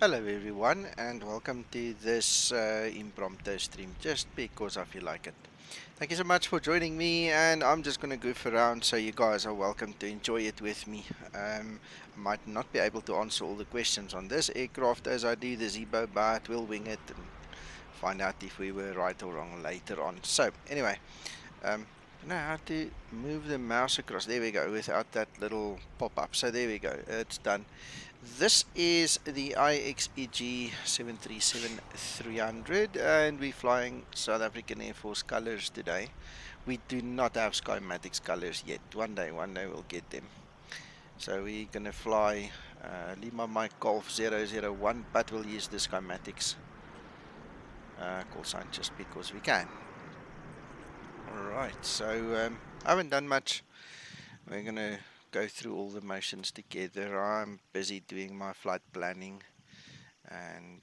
Hello everyone and welcome to this impromptu stream just because I feel like it. Thank you so much for joining me, and I'm just going to goof around, so you guys are welcome to enjoy it with me. I might not be able to answer all the questions on this aircraft as I do the Zebo, but we'll wing it and find out if we were right or wrong later on. So anyway, I know how to move the mouse across. There we go, without that little pop-up. So there we go, it's done. This is the IXEG 737-300 and we're flying South African Air Force colors today. We do not have Skymatix colors yet. One day we'll get them. So we're going to fly Lima Mike Golf 001, but we'll use the Skymatix call sign just because we can. Alright, so I haven't done much. We're going to go through all the motions together. I'm busy doing my flight planning, and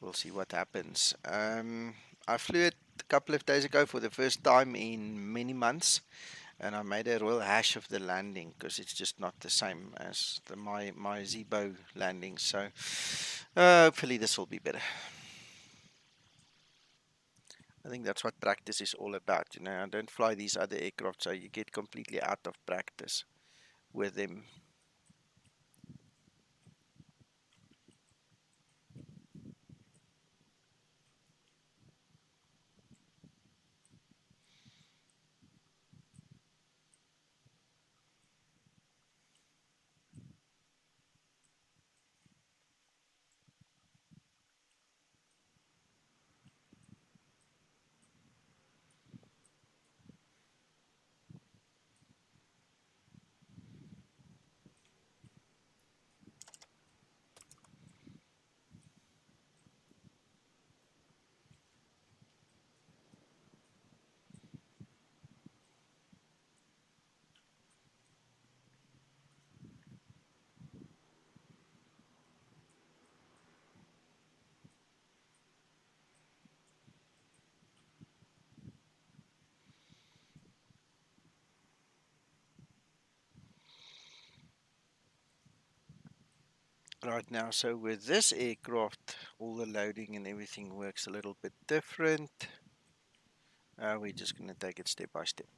we'll see what happens. I flew it a couple of days ago for the first time in many months, and I made a real hash of the landing because it's just not the same as my Zebo landing. So hopefully this will be better. I think that's what practice is all about. You know, I don't fly these other aircraft, so you get completely out of practice with them. Right now, so with this aircraft, all the loading and everything works a little bit different. We're just going to take it step by step.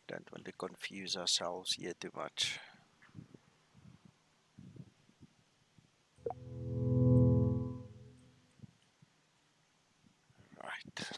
Don't want to confuse ourselves here too much. Right.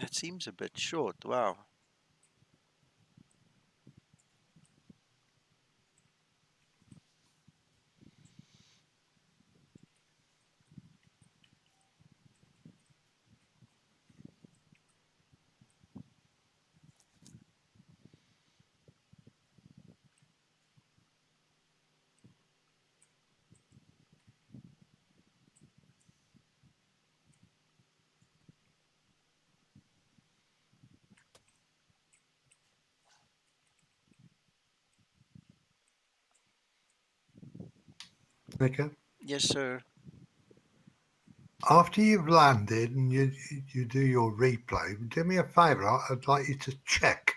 That seems a bit short. Wow. Okay. Yes, sir. After you've landed and you do your replay, do me a favour. I'd like you to check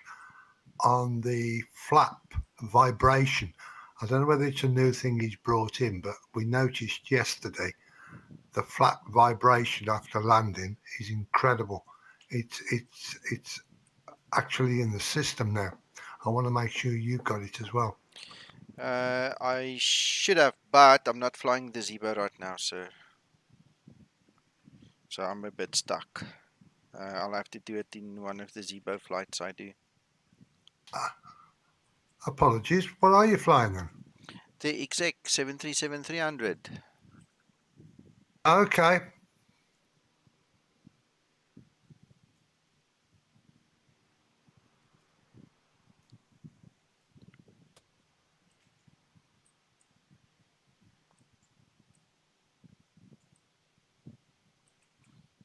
on the flap vibration. I don't know whether it's a new thing he's brought in, but we noticed yesterday the flap vibration after landing is incredible. It's actually in the system now. I want to make sure you got it as well. I should have, but I'm not flying the Zebo right now, sir. So I'm a bit stuck. I'll have to do it in one of the Zebo flights I do. Apologies. What are you flying then? The IXEG 737-300. Okay.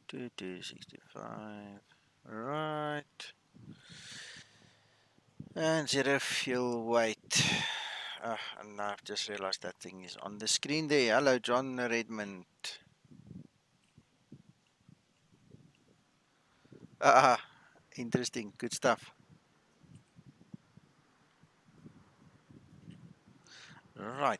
2265. Right. And zero fuel weight. And I've just realized that thing is on the screen there. Hello, John Redmond. Ah, interesting. Good stuff. Right.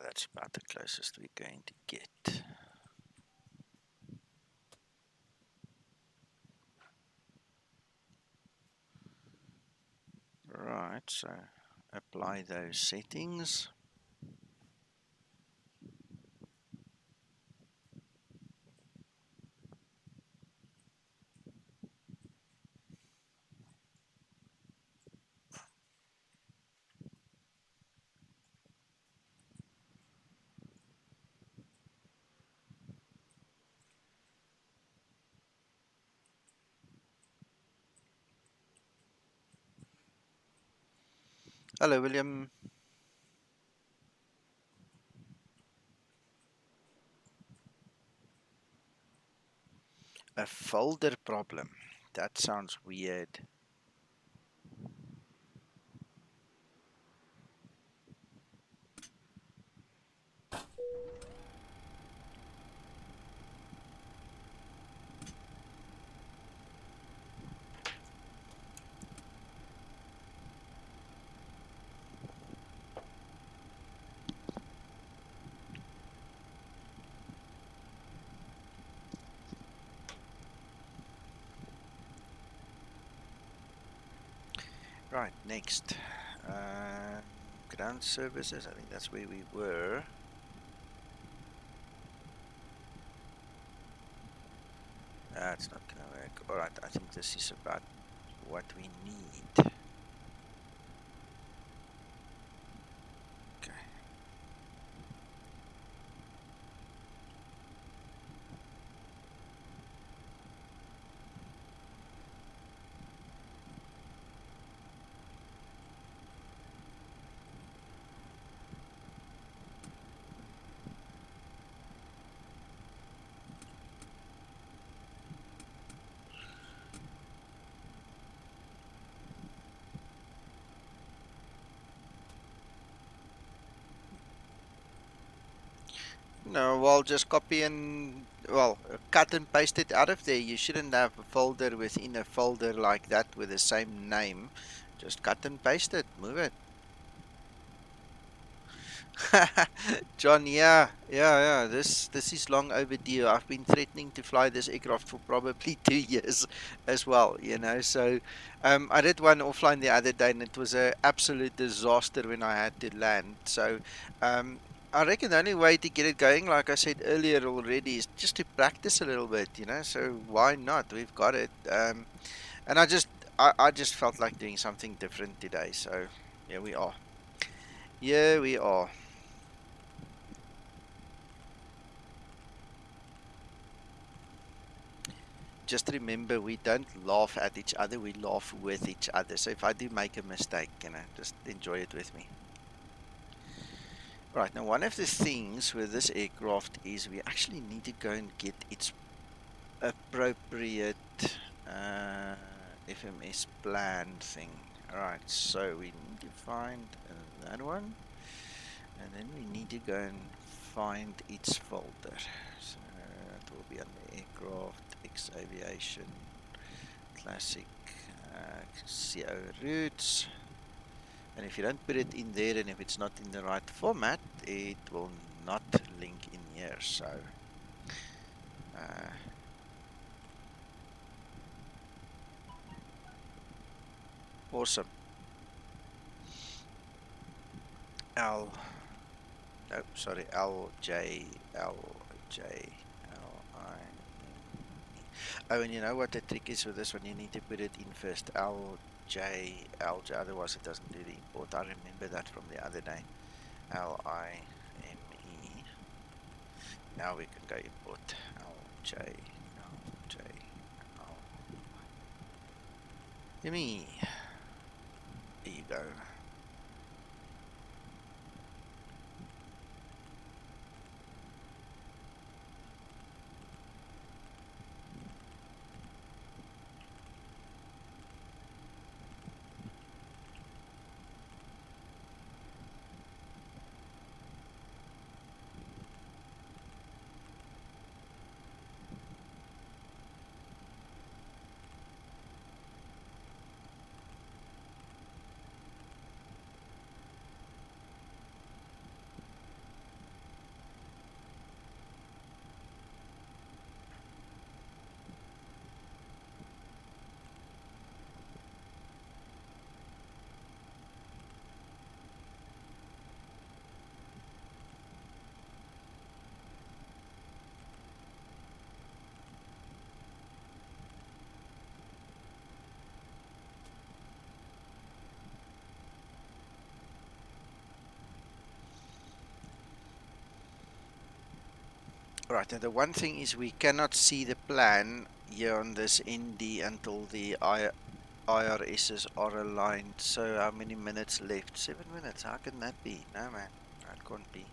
That's about the closest we're going to get. Right, so apply those settings. Hello, William. A folder problem. That sounds weird. Right, next. Ground services. I think that's where we were. That's not going to work. Alright, I think this is about what we need. Okay. No, well, just copy and, well, cut and paste it out of there. You shouldn't have a folder within a folder like that with the same name. Just cut and paste it. Move it. John, yeah. This is long overdue. I've been threatening to fly this aircraft for probably 2 years as well, you know. So I did one offline the other day and it was an absolute disaster when I had to land. So I reckon the only way to get it going, like I said earlier already, is just to practice a little bit, you know. So why not? We've got it. And I just felt like doing something different today. So here we are. Here we are. Just remember, we don't laugh at each other, we laugh with each other. So if I do make a mistake, you know, just enjoy it with me. Right, now one of the things with this aircraft is we actually need to go and get its appropriate FMS plan thing. Alright, so we need to find that one, and then we need to go and find its folder. So it will be under aircraft, X aviation, classic CO routes, and if you don't put it in there and if it's not in the right format, it will not link in here. So Awesome. L, no, sorry, LJLJ, LI. Oh, and you know what the trick is with this one? You need to put it in first, LJLJ, otherwise it doesn't do the import. I remember that from the other day. LIME. Now we can go import LJLJ. LIME. There you go. Right, and the one thing is we cannot see the plan here on this ND until the IRSs are aligned. So how many minutes left? 7 minutes. How can that be? No, man. That can't be.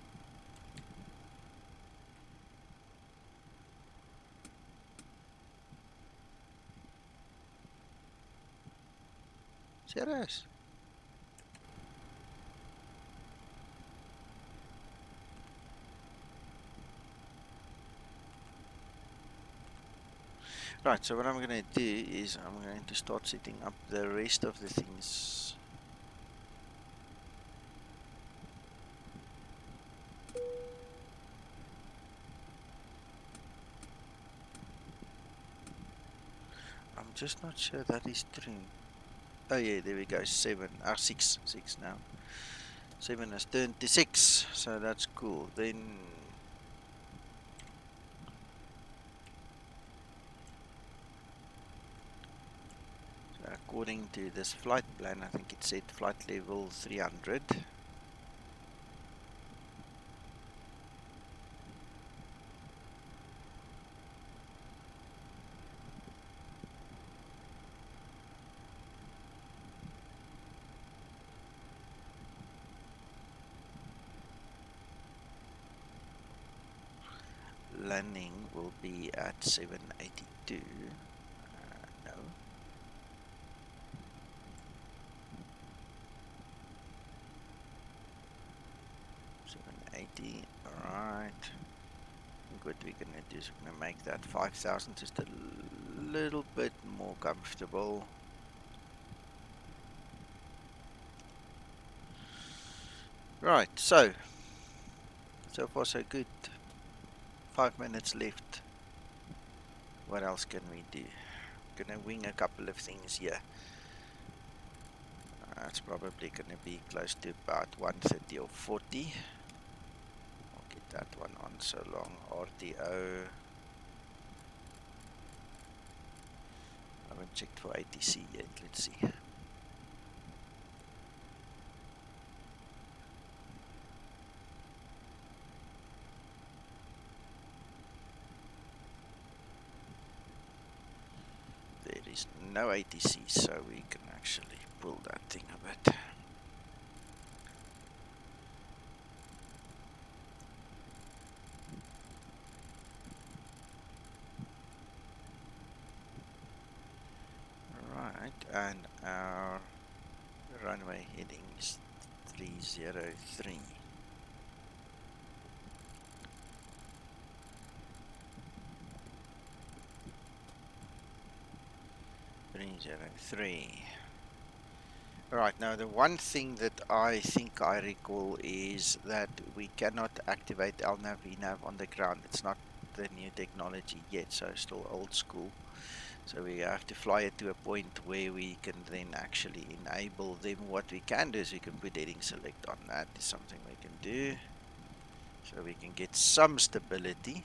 Serious? Right, so what I'm going to do is I'm going to start setting up the rest of the things. I'm just not sure that is true. Oh yeah, there we go. 7, 6 now. 7 has turned to 6, so that's cool. Then according to this flight plan, I think it said flight level 300. Landing will be at 782. No. 780. Alright. I think what we're gonna do is we're gonna make that 5,000 just a little bit more comfortable. Right, so far so good. 5 minutes left. What else can we do? Gonna wing a couple of things here. It's probably gonna be close to about 130 or 40. I'll get that one on so long. RTO. I haven't checked for ATC yet. Let's see. There is no ATC, so we can actually pull that thing a bit. Right, and our runway heading is 303. Right, now the one thing that I think I recall is that we cannot activate LNAV VNAV on the ground. It's not the new technology yet, so still old school. So we have to fly it to a point where we can then actually enable them. What we can do is we can put heading select on. That is something we can do. So we can get some stability.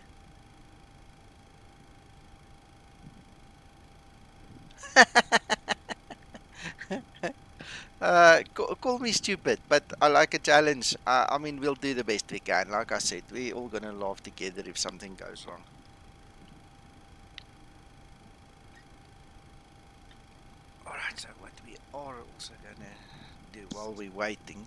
Call me stupid, but I like a challenge. I mean, we'll do the best we can. Like I said, we're all gonna laugh together if something goes wrong. Alright, so what we are also gonna do while we're waiting.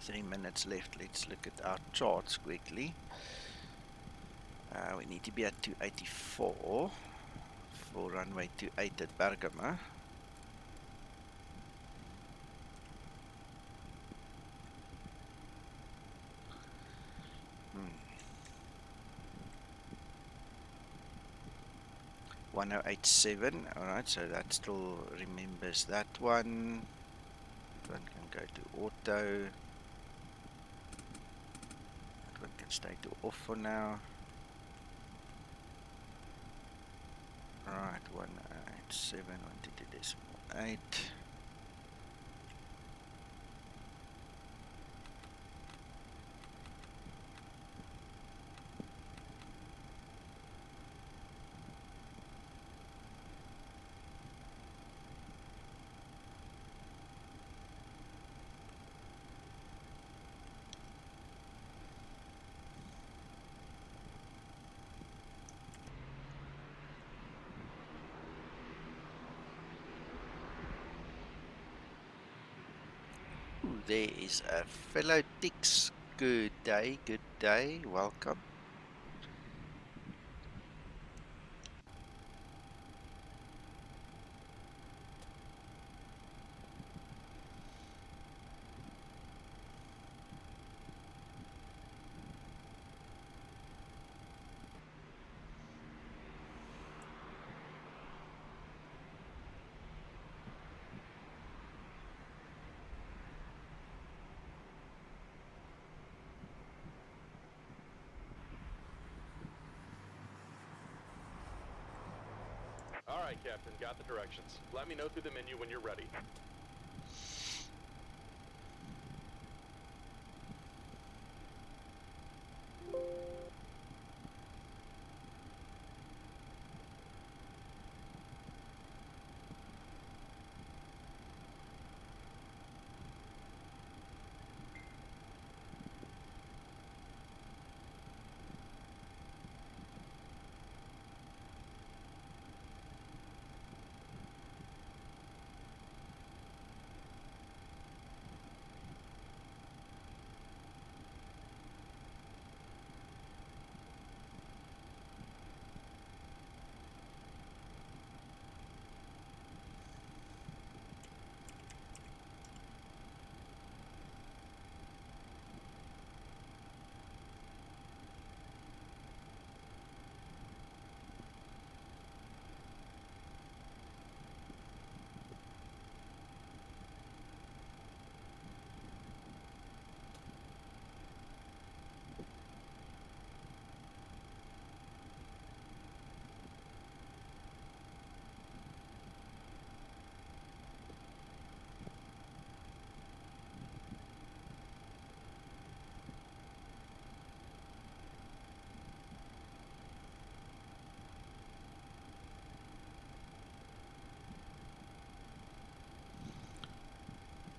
3 minutes left. Let's look at our charts quickly. We need to be at 284 for runway 28 at Bergamo. Hmm. 1087. Alright, so that still remembers that one. That one can go to auto. That one can stay to off for now. Alright, 187, 122.8. There is a fellow Dix. Good day, welcome. Alright, Captain, got the directions. Let me know through the menu when you're ready.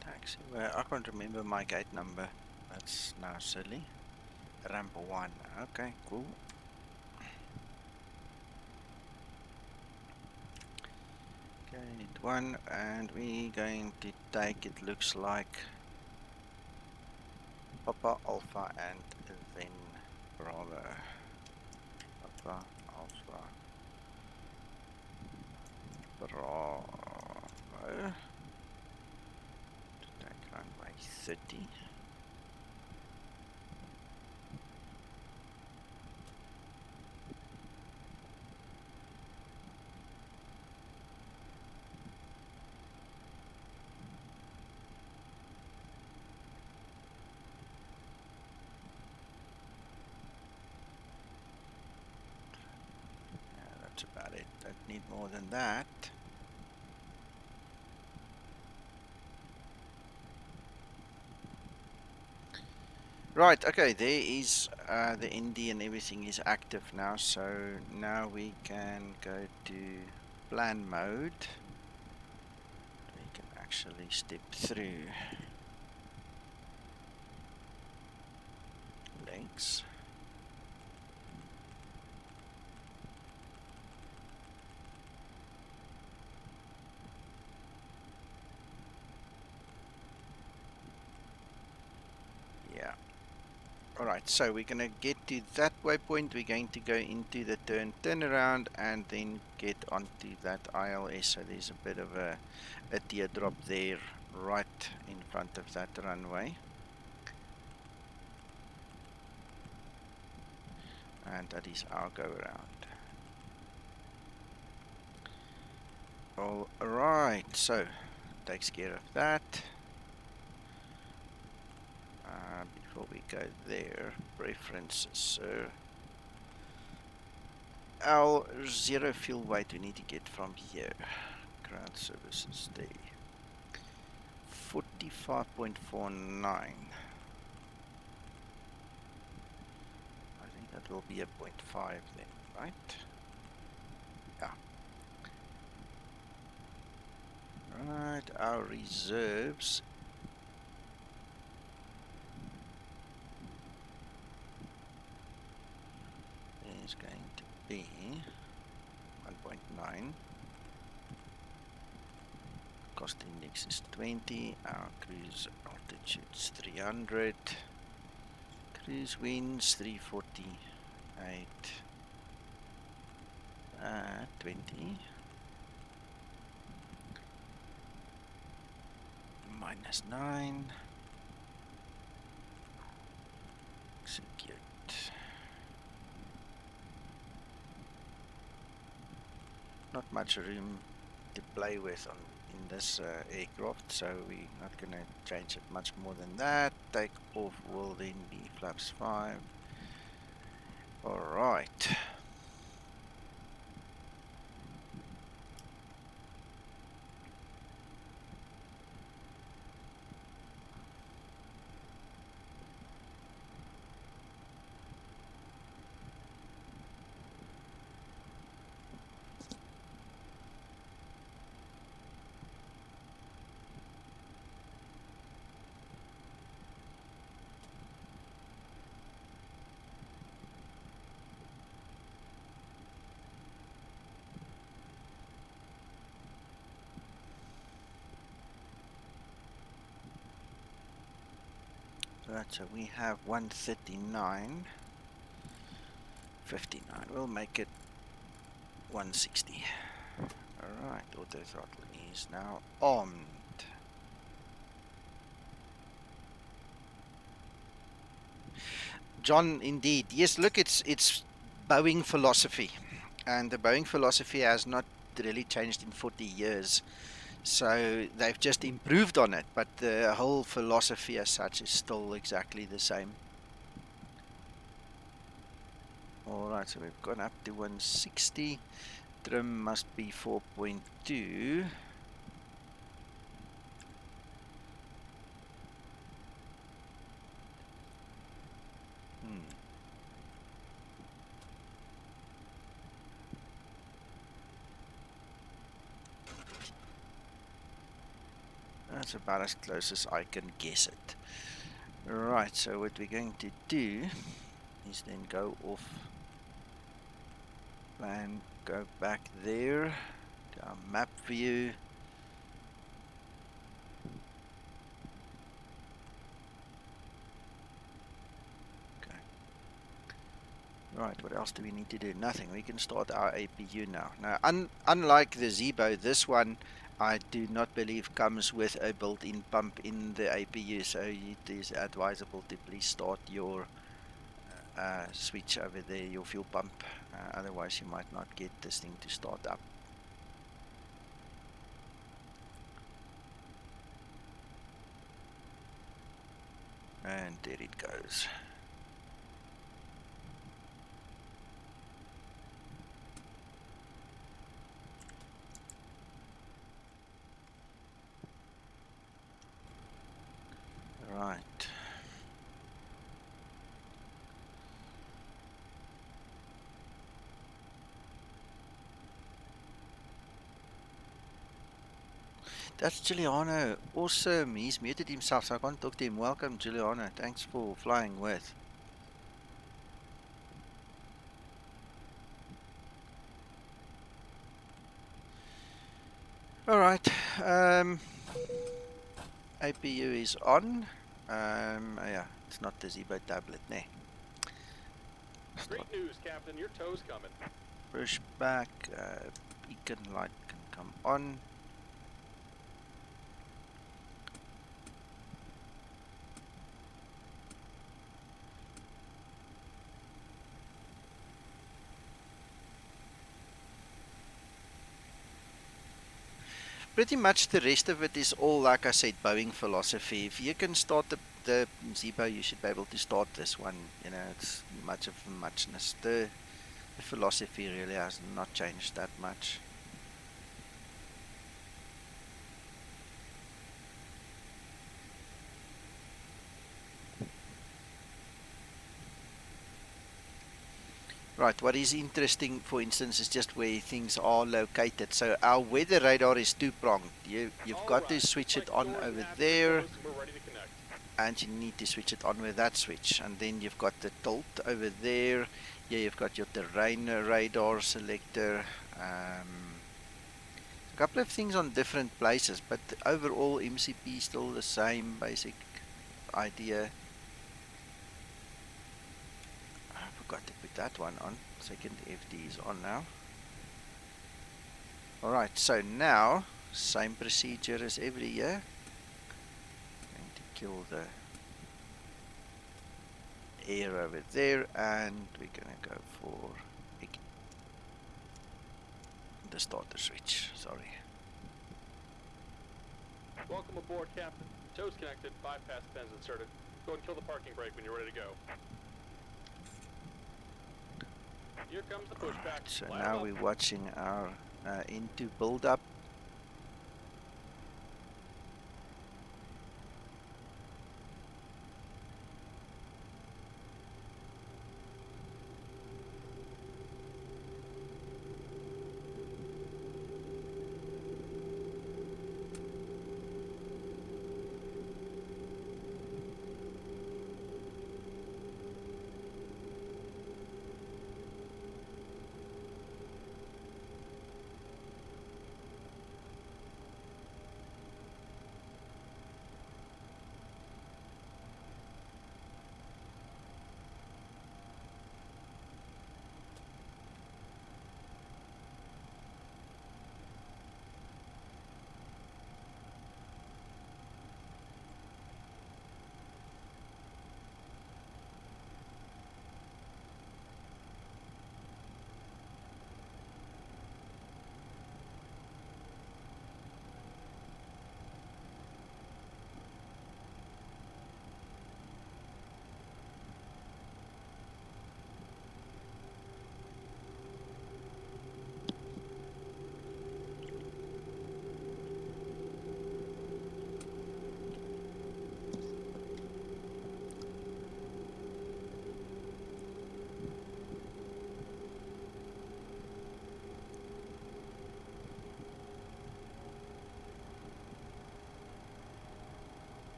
Taxi. Well, I can't remember my gate number. That's now silly. Ramp 1. Okay, cool. Gate 1, and we're going to take, it looks like, Papa, Alpha, and then Bravo. Papa, Alpha, Bravo. To take runway 30. need more than that. Right, okay, there is the ND and everything is active now, so now we can go to plan mode. We can actually step through legs. Yeah. Alright, so we're going to get to that waypoint. We're going to go into the turnaround and then get onto that ILS. So there's a bit of a teardrop there right in front of that runway. And that is our go around. Alright, so takes care of that. Before we go there, preferences. Our zero fuel weight we need to get from here. Ground services day 45.49. I think that will be a 0.5 then, right? Yeah. Right, our reserves is going to be 1.9. Cost index is 20. Our cruise altitude is 300. Cruise winds 348. 20. Minus 9. Execute. Not much room to play with in this aircraft, so we're not going to change it much more than that. Take off will then be flaps 5. Alright. Right, so we have 139, 59. We'll make it 160. Alright, auto throttle is now on. John, indeed. Yes, look, it's Boeing philosophy. And the Boeing philosophy has not really changed in 40 years. So they've just improved on it, but the whole philosophy as such is still exactly the same. Alright, so we've gone up to 160. Trim must be 4.2. That's about as close as I can guess it. Right, so what we're going to do is then go off plan, go back there to our map view. Okay. Right, what else do we need to do? Nothing. We can start our APU now. Now, unlike the Zebo, this one I do not believe comes with a built-in pump in the APU, so it is advisable to please start your switch over there, your fuel pump, otherwise you might not get this thing to start up. And there it goes. Right. That's Giuliano. Awesome. He's muted himself, so I can't talk to him. Welcome, Giuliano. Thanks for flying with. All right. APU is on. Yeah, it's not the Zibo tablet, ne? Great news, Captain. Your tow's coming. Push back. Beacon light can come on. Pretty much the rest of it is all, like I said, Boeing philosophy. If you can start the Zibo, you should be able to start this one. You know, it's much of a muchness. The philosophy really has not changed that much. Right, what is interesting, for instance, is just where things are located. So our weather radar is two-pronged. You've got to switch it on over there, and you need to switch it on with that switch. And then you've got the tilt over there. Yeah, you've got your terrain radar selector. A couple of things on different places, but overall MCP is still the same basic idea. I forgot to put that one on. Second FD is on now. Alright, so now, same procedure as every year. Going to kill the air over there, and we're going to go for the starter switch. Sorry. Welcome aboard, Captain. Tow's connected, bypass pins inserted. Go and kill the parking brake when you're ready to go. Here comes the pushback. So now we're watching our into build up.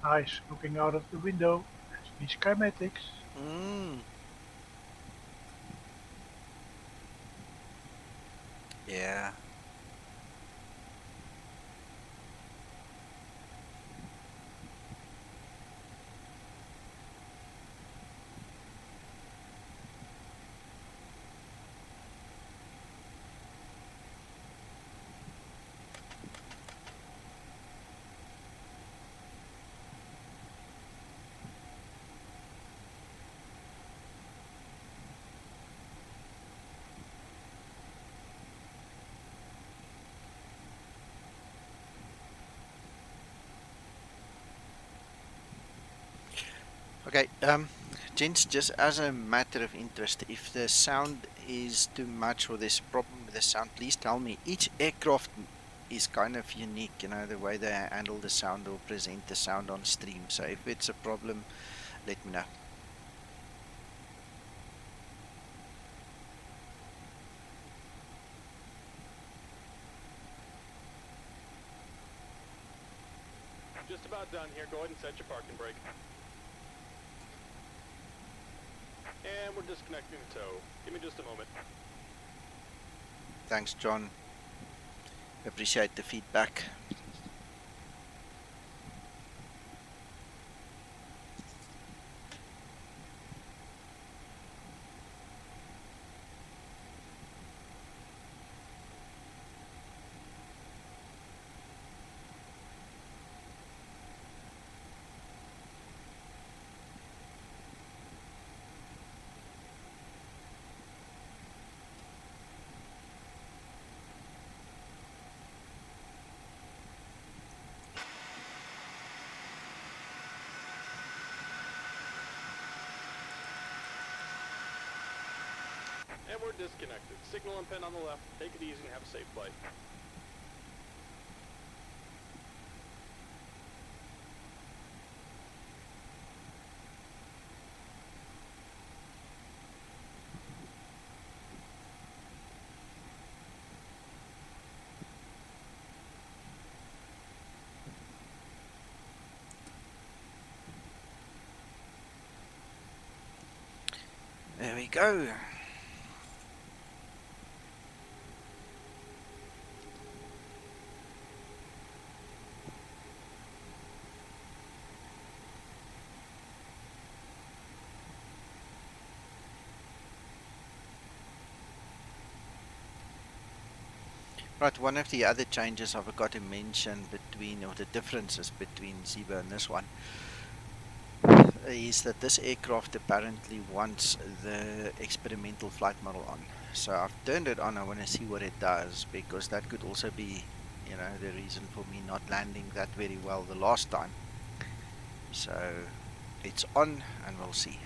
Nice, looking out of the window. That's me, Skymatix. Yeah. Okay, gents, just as a matter of interest, if the sound is too much or there's a problem with the sound, please tell me. Each aircraft is kind of unique, you know, the way they handle the sound or present the sound on stream. So if it's a problem, let me know. Just about done here. Go ahead and set your parking brake. And we're disconnecting the tow. Give me just a moment. Thanks, John. Appreciate the feedback. And we're disconnected. Signal and pin on the left. Take it easy and have a safe flight. There we go. Right, one of the other changes I forgot to mention between, or the differences between Ziba and this one, is that this aircraft apparently wants the experimental flight model on. So I've turned it on. I want to see what it does, because that could also be, you know, the reason for me not landing that very well the last time. So it's on and we'll see.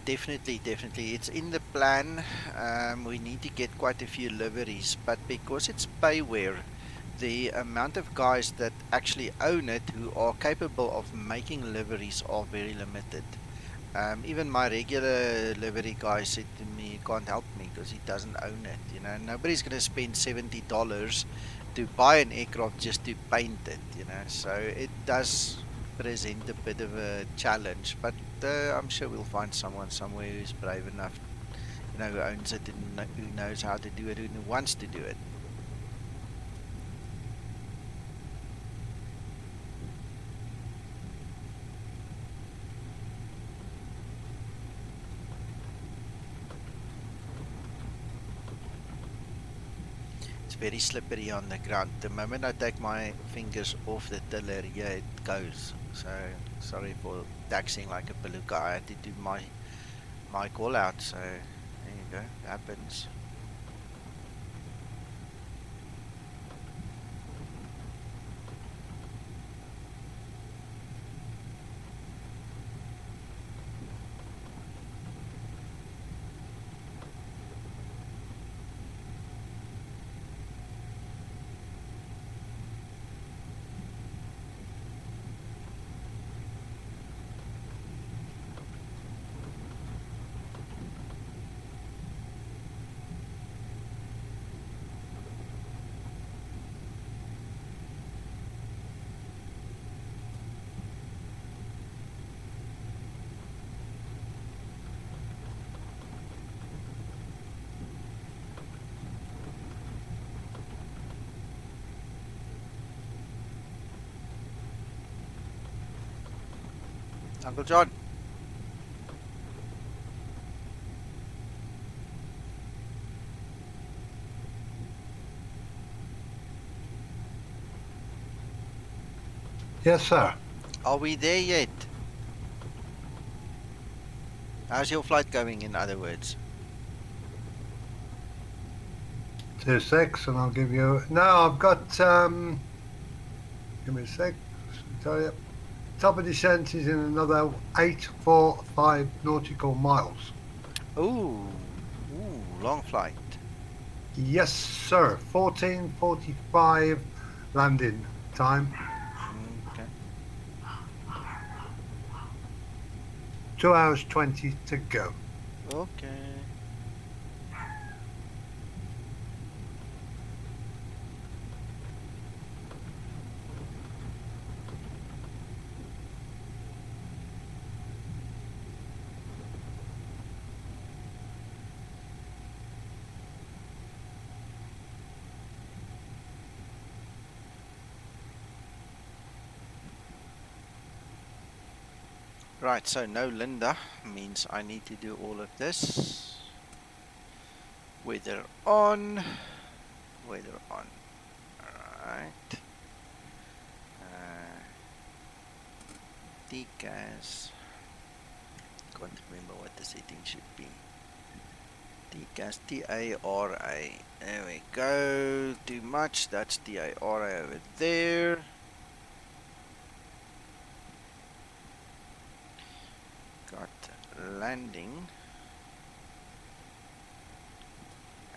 Definitely. It's in the plan. We need to get quite a few liveries, but because it's payware, the amount of guys that actually own it who are capable of making liveries are very limited. Even my regular livery guy said to me, he can't help me because he doesn't own it. You know, nobody's going to spend $70 to buy an aircraft just to paint it. You know, so it does present a bit of a challenge, but I'm sure we'll find someone somewhere who's brave enough, you know, who owns it and who knows how to do it, who wants to do it. It's very slippery on the ground. The moment I take my fingers off the tiller, yeah, it goes. So sorry for taxing like a beluga. I had to do my call out. So there you go. It happens. Uncle John. Yes, sir. Are we there yet? How's your flight going, in other words? 26, and I'll give you. No, I've got. Give me a sec. I'll tell you. Top of descent is in another 845 nautical miles. Ooh, long flight. Yes, sir. 14:45 landing time. Okay. 2 hours 20 to go. Okay. Right, so no Linda means I need to do all of this. Weather on. Weather on. Alright. Degas. Can't remember what the setting should be. Degas, T-A-R-A. There we go. Too much. That's T-A-R-A over there. Got landing.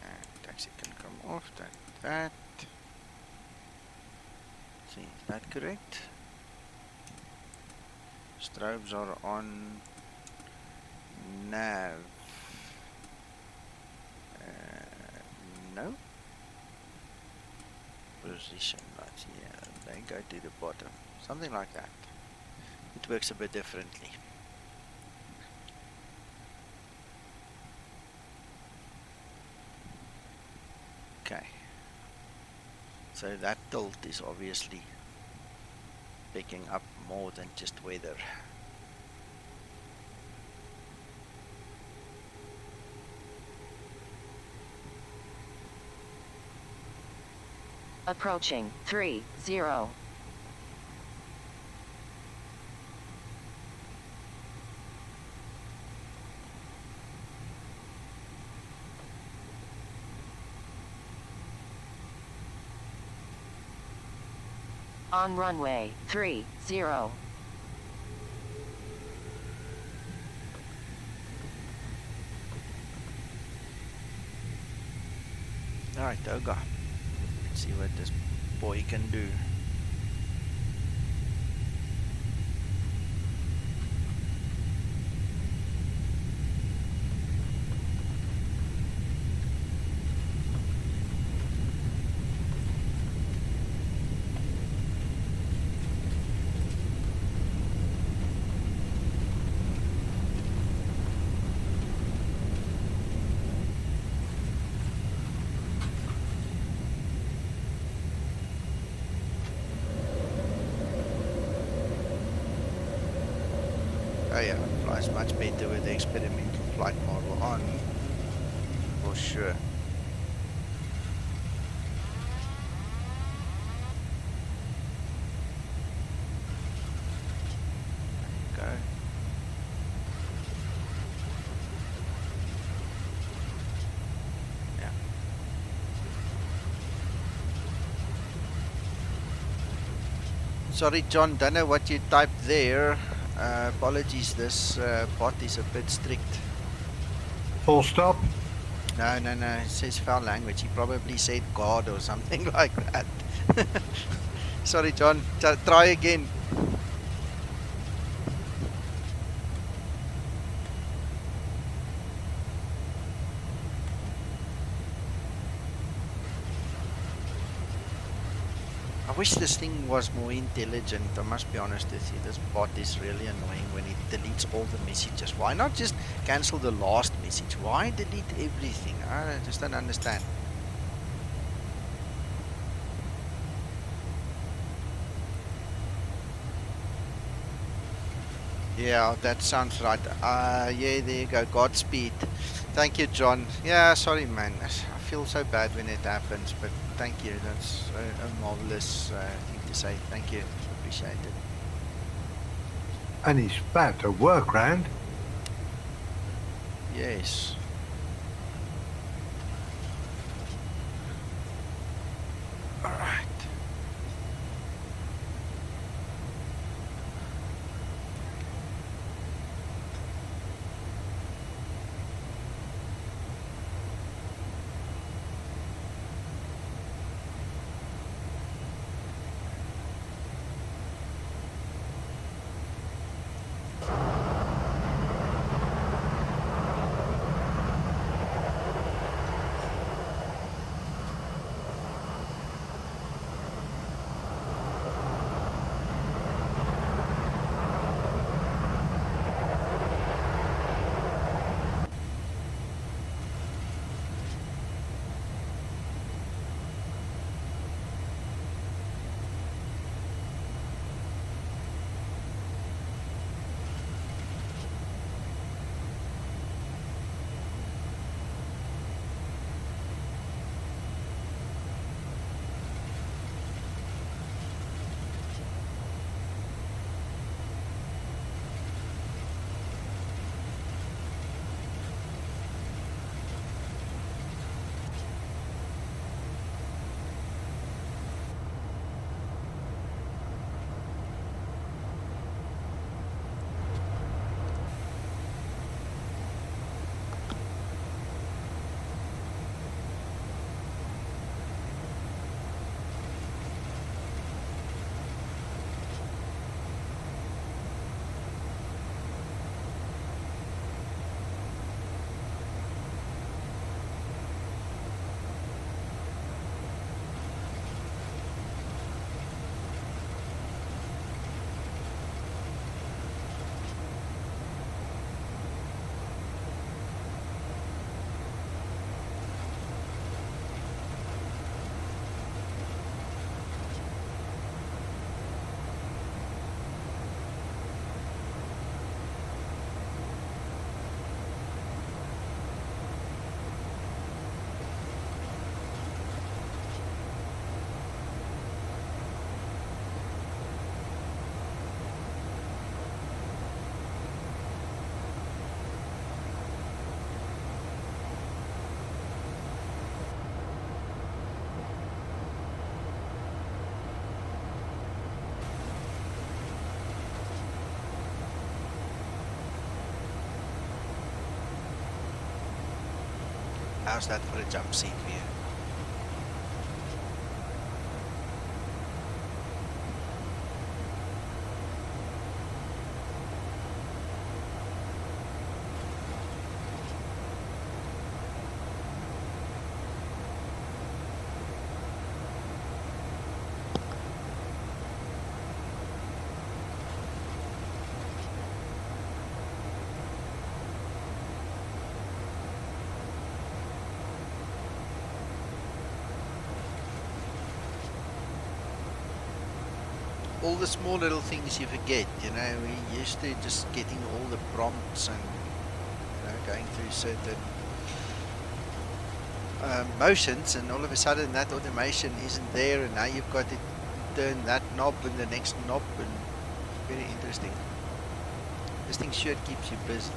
And taxi can come off. That. See, is that correct? Strobes are on nav. No. Position lights, yeah, they go to the bottom. Something like that. It works a bit differently. Okay. So that tilt is obviously picking up more than just weather. Approaching 30. On runway 30. Alright, Toga. Let's see what this boy can do. Oh yeah, flies much better with the experimental flight model on, for sure. There you go. Yeah. Sorry John, don't know what you typed there. Apologies, this bot is a bit strict. Full stop. No, it says foul language. He probably said God or something like that. Sorry, John. Try again. I wish this thing was more intelligent. I must be honest with you. This bot is really annoying when it deletes all the messages. Why not just cancel the last message? Why delete everything? I just don't understand. Yeah, that sounds right. Yeah, there you go. Godspeed. Thank you, John. Yeah, sorry, man. I feel so bad when it happens, but thank you. That's a marvelous thing to say. Thank you. appreciated. And he's about to work round. Yes. All right. How's that for a jump seat view? All the small little things you forget, you know, we used to just getting all the prompts and, you know, going through certain motions, and all of a sudden that automation isn't there, and now you've got to turn that knob and the next knob, and very interesting. This thing sure keeps you busy.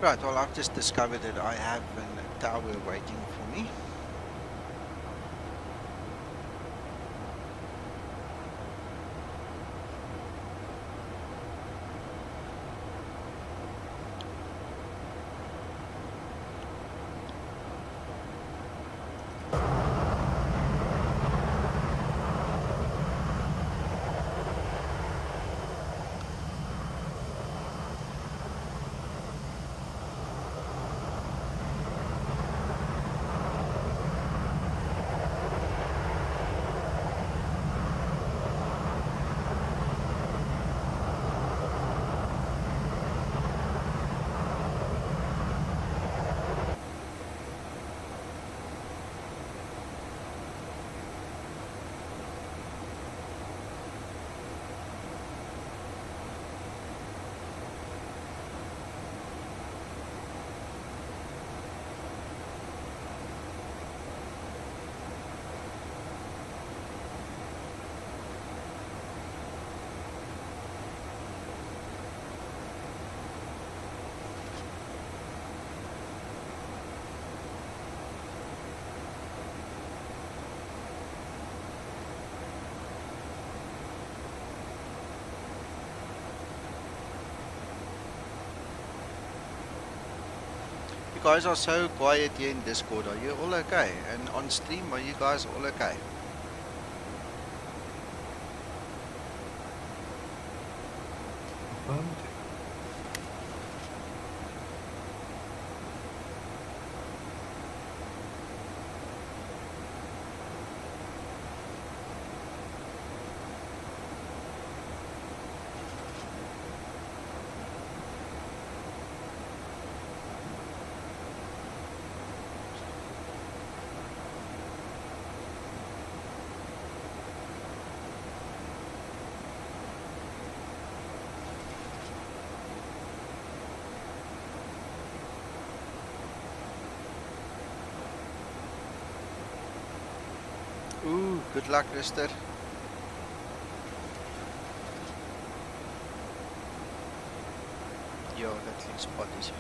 Right, well, I've just discovered that I have a tower waiting for me. You guys are so quiet here in Discord. Are you all okay? And on stream, are you guys all okay? Affirmative. Ooh, good luck, Mister. Yo, that little spot is small.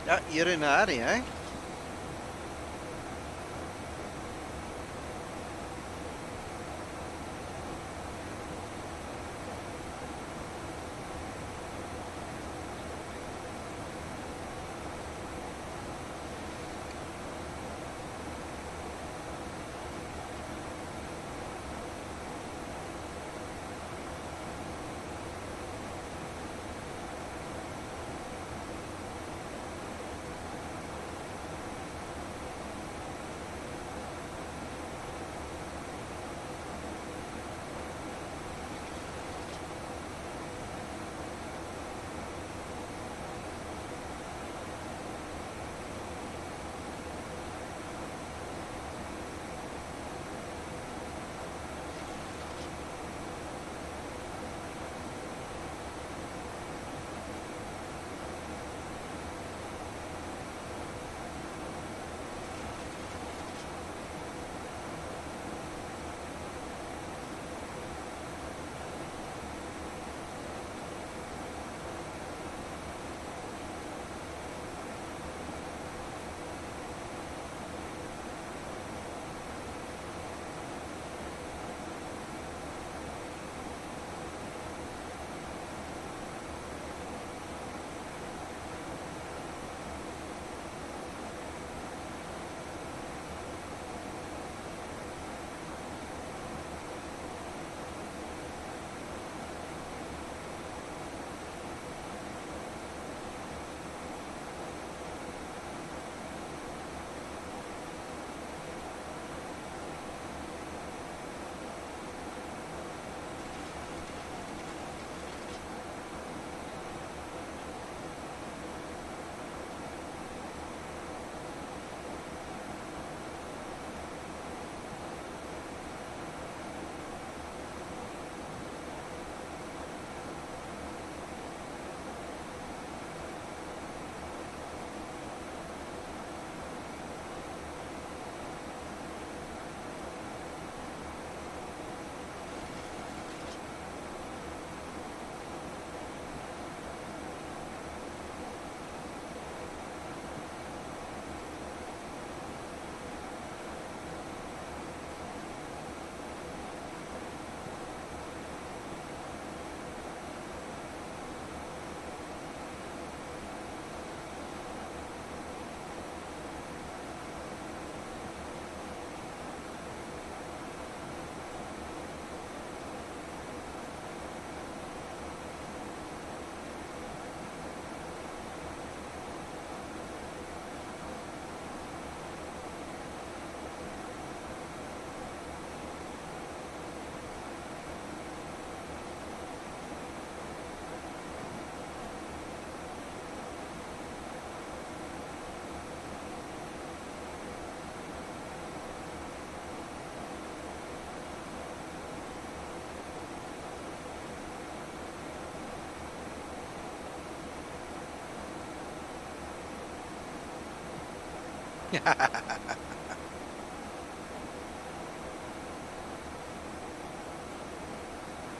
Ja, you're in a hurry, eh?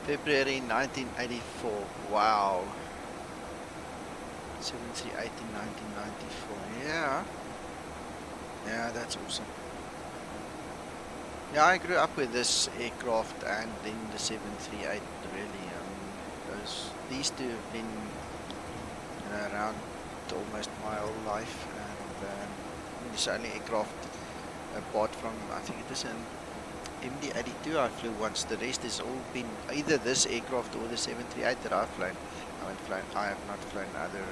February 1984. Wow. 738 in 1994. Yeah. Yeah, that's awesome. Yeah, I grew up with this aircraft and then the 738 really. These two have been around almost my whole life, and it's the only aircraft apart from, I think it was an MD-82 I flew once. The rest has all been either this aircraft or the 738 that I've flown. I have not flown other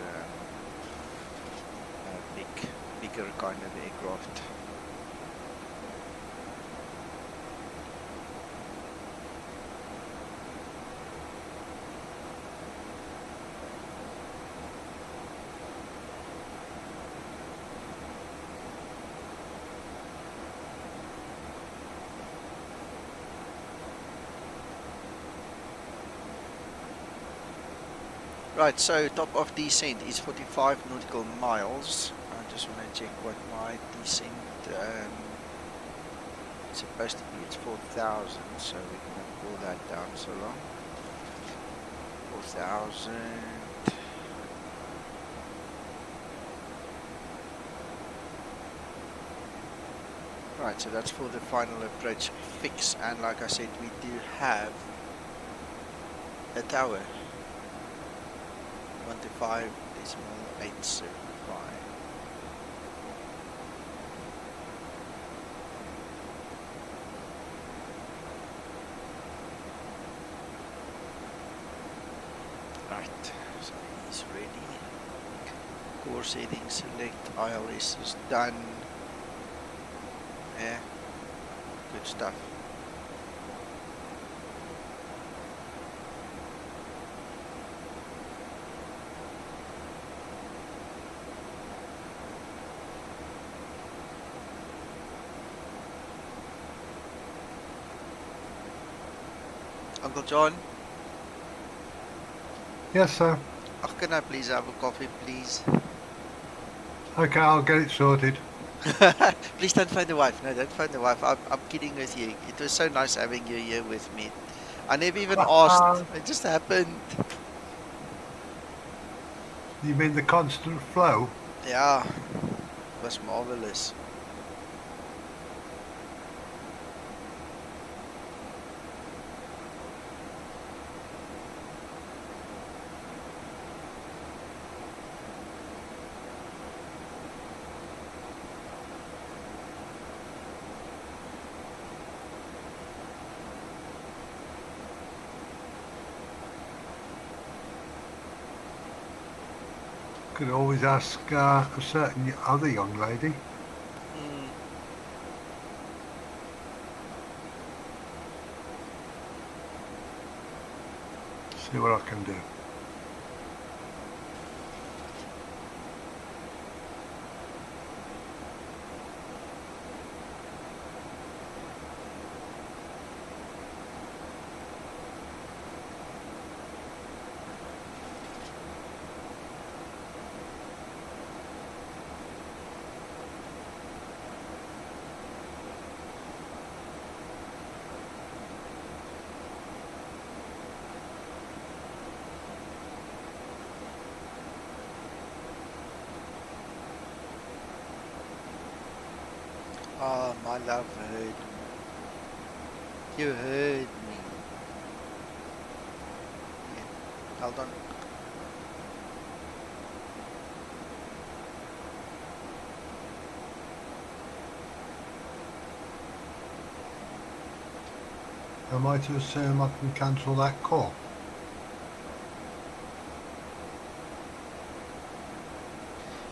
bigger kind of aircraft. Right, so top of descent is 45 nautical miles. I just want to check what my descent it's supposed to be. It's 4,000, so we're going to pull that down so long. 4,000. Right, so that's for the final approach fix, and like I said, we do have a tower. 125.875. Right, so he's ready. Core settings select, ILS is done. Yeah, good stuff. Uncle John? Yes, sir. Oh, can I please have a coffee, please? Okay, I'll get it sorted. Please don't phone the wife. No, don't phone the wife. I'm kidding with you. It was so nice having you here with me. I never even asked. It just happened. You mean the constant flow? Yeah, it was marvelous. Could always ask a certain other young lady. See what I can do. Oh, my love heard me. You heard me. Yeah. Hold on. Am I to assume I can cancel that call?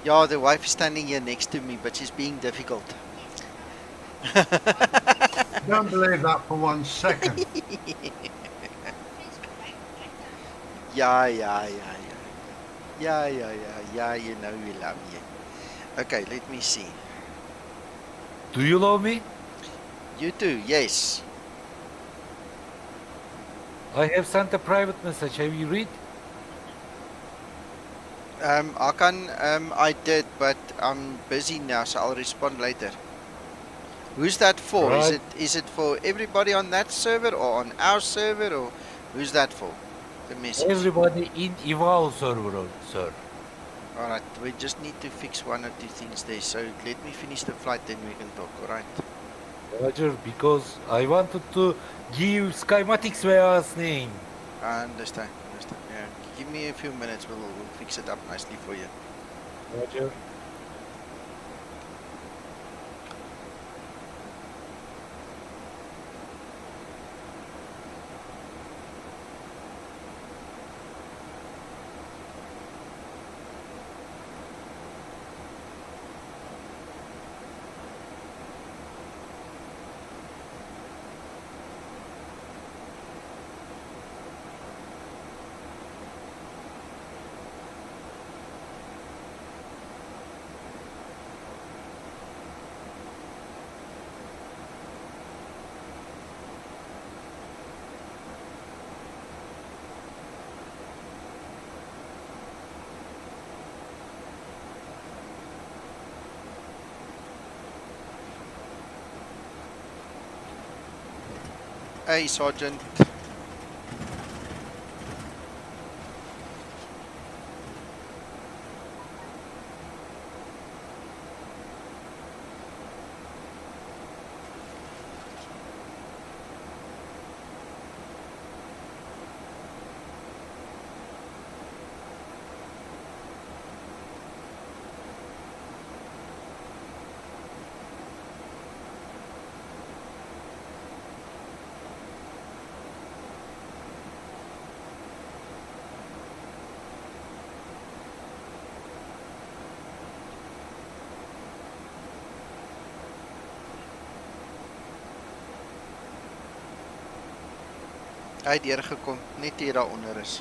Yeah, the wife is standing here next to me, but she's being difficult. Don't believe that for 1 second. Yeah, you know we love you. Okay, let me see. Do you love me? You too, yes. I have sent a private message. Have you read? Hakan, I did, but I'm busy now, so I'll respond later. Who's that for? Right. Is it for everybody on that server or on our server, or who's that for? The message. Everybody in eval server, sir. Alright, we just need to fix one or two things there, so let me finish the flight, then we can talk, alright? Roger, because I wanted to give Skymatix VA's name. I understand, yeah. Give me a few minutes, we'll fix it up nicely for you. Roger. Hey, Sergeant. Hy het deurgekom, net hier daaronder is.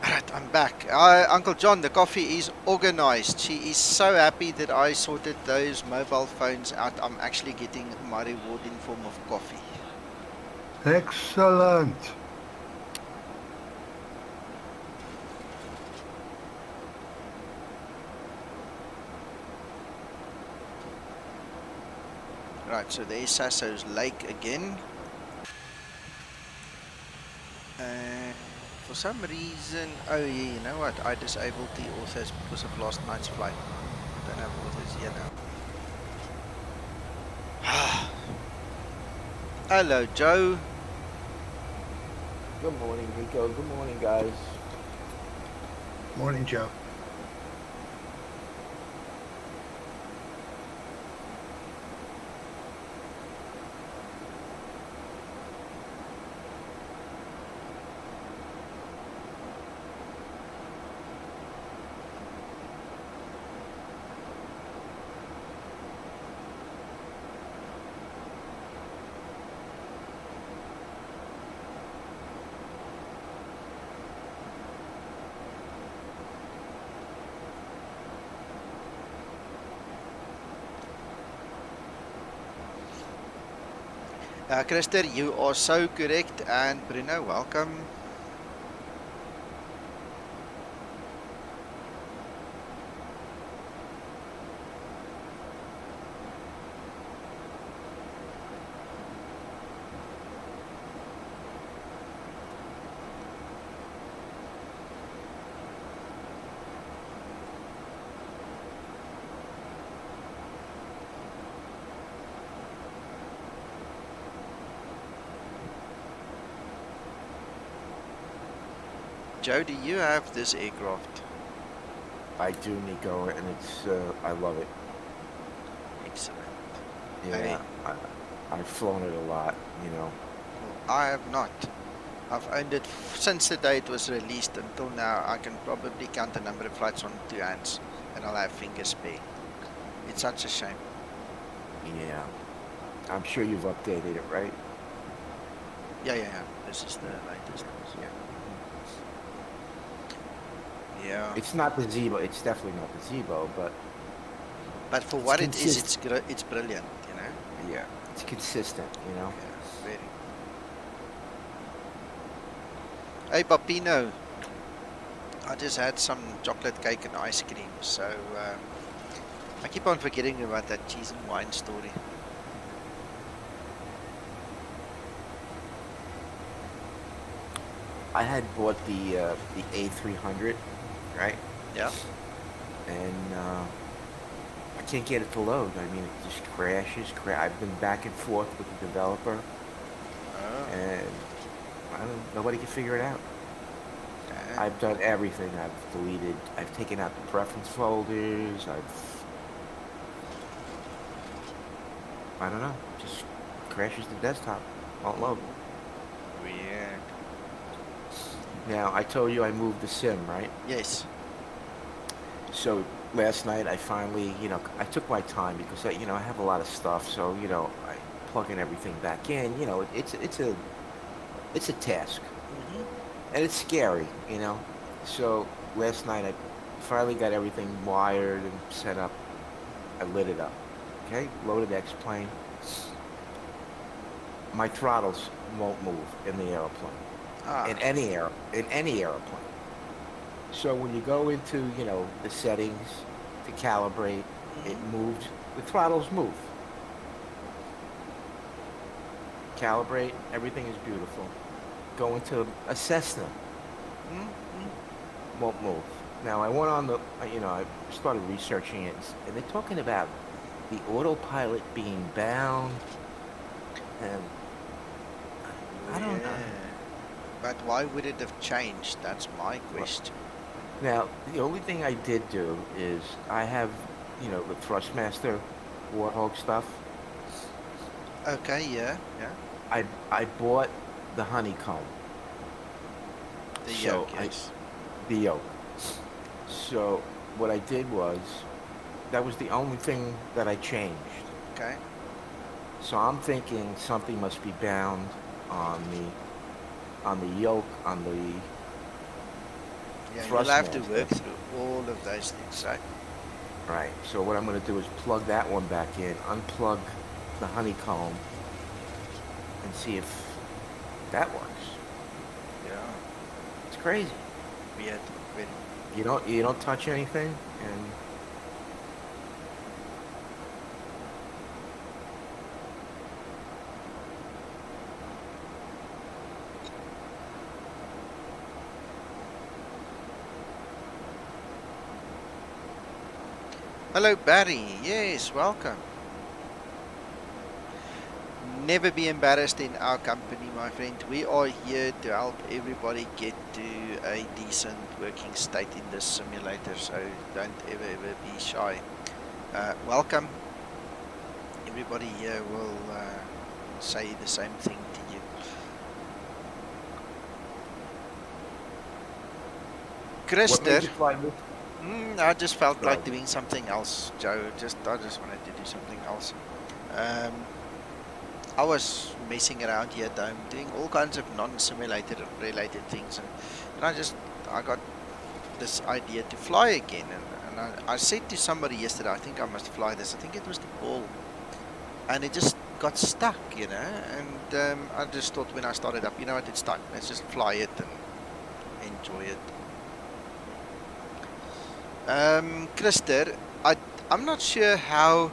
Alright, I'm back. Uncle John, the coffee is organized. She is so happy that I sorted those mobile phones out. I'm actually getting my reward in form of coffee. Excellent. Right, so there's Sasso's Lake again. For some reason, oh yeah, you know what? I disabled the authors because of last night's flight. Don't have authors here now. Hello, Joe. Good morning, Rico. Good morning, guys. Morning, Joe. Christer, you are so correct, and Bruno, welcome. Joe, do you have this aircraft? I do, Nico, and it's I love it. Excellent. Yeah, I've flown it a lot, you know. I have not. I've owned it since the day it was released until now. I can probably count the number of flights on 2 hands, and I'll have fingers spare. It's such a shame. Yeah, I'm sure you've updated it, right? Yeah. This is the latest. Yeah. Yeah. It's not the Zebo. It's definitely not the Zebo, But for it's what it is, consistent. it's brilliant, you know? Yeah, it's consistent, you know. Yeah, very. Hey, Papino. I just had some chocolate cake and ice cream, so I keep on forgetting about that cheese and wine story. I had bought the A300, right? Yeah. And I can't get it to load. I mean, it just crashes. I've been back and forth with the developer, Oh. and nobody can figure it out. Okay. I've done everything. I've taken out the preference folders. I don't know, just crashes the desktop. Won't load. Weird. Now, I told you I moved the sim, right? Yes. So last night I finally, I took my time because I have a lot of stuff. So, I plug in everything back in. It's a task, and it's scary, So last night I finally got everything wired and set up. I lit it up. Okay, loaded X-plane. My throttles won't move in the airplane. In any airplane. So when you go into, the settings to calibrate, it moves. The throttles move. Calibrate, everything is beautiful. Go into a Cessna, won't move. Now I went on I started researching it, and they're talking about the autopilot being bound, and I don't know. But why would it have changed? That's my question. Now, the only thing I did do is I have, the Thrustmaster Warthog stuff. Okay, yeah. I bought the honeycomb. The So yoke, yes. The yoke. So what I did was, that was the only thing that I changed. Okay. So I'm thinking something must be bound on the yoke, on the Yeah, you'll have to Thrustmaster. work through all of those things, right? Right. So what I'm going to do is plug that one back in, unplug the honeycomb, and see if that works. Yeah. It's crazy. Weird. Very. You don't touch anything, and Hello, Barry. Yes, welcome. Never be embarrassed in our company, my friend. We are here to help everybody get to a decent working state in this simulator, so don't ever be shy. Welcome. Everybody here will say the same thing to you. what made Krister, you fly this? I just felt like Right. doing something else, Joe. I just wanted to do something else. I was messing around here at home, doing all kinds of non-simulator related things, and I got this idea to fly again, and I said to somebody yesterday, I think I must fly this. I think it was the Ball, and it just got stuck, you know, and I just thought when I started up, you know what, it's stuck. Let's just fly it and enjoy it. Krister, I'm not sure how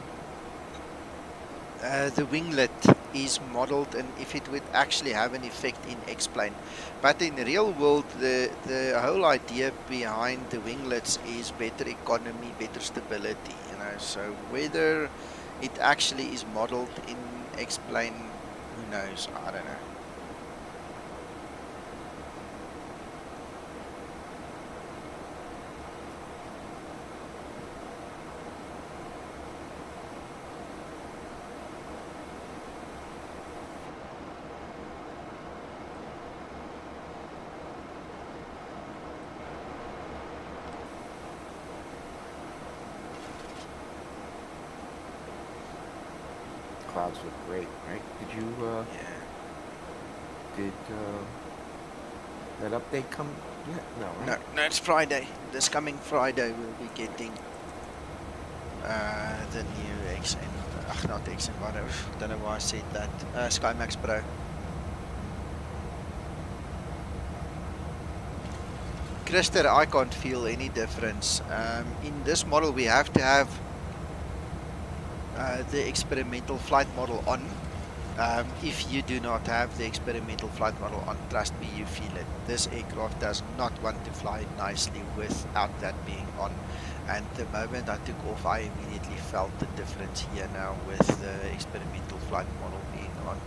the winglet is modeled and if it would actually have an effect in X-plane. But in the real world, the whole idea behind the winglets is better economy, better stability, you know. So whether it actually is modeled in X-plane, who knows? I don't know. Clouds look great, right? Did you, Yeah. did that update come yet? No, right? No, it's Friday. This coming Friday we'll be getting the new XN. Not XN, whatever. Don't know why I said that. Skymax Pro. Krister, I can't feel any difference. In this model we have to have the experimental flight model on. If you do not have the experimental flight model on, trust me, you feel it. This aircraft does not want to fly nicely without that being on. And the moment I took off, I immediately felt the difference here now with the experimental flight model being on.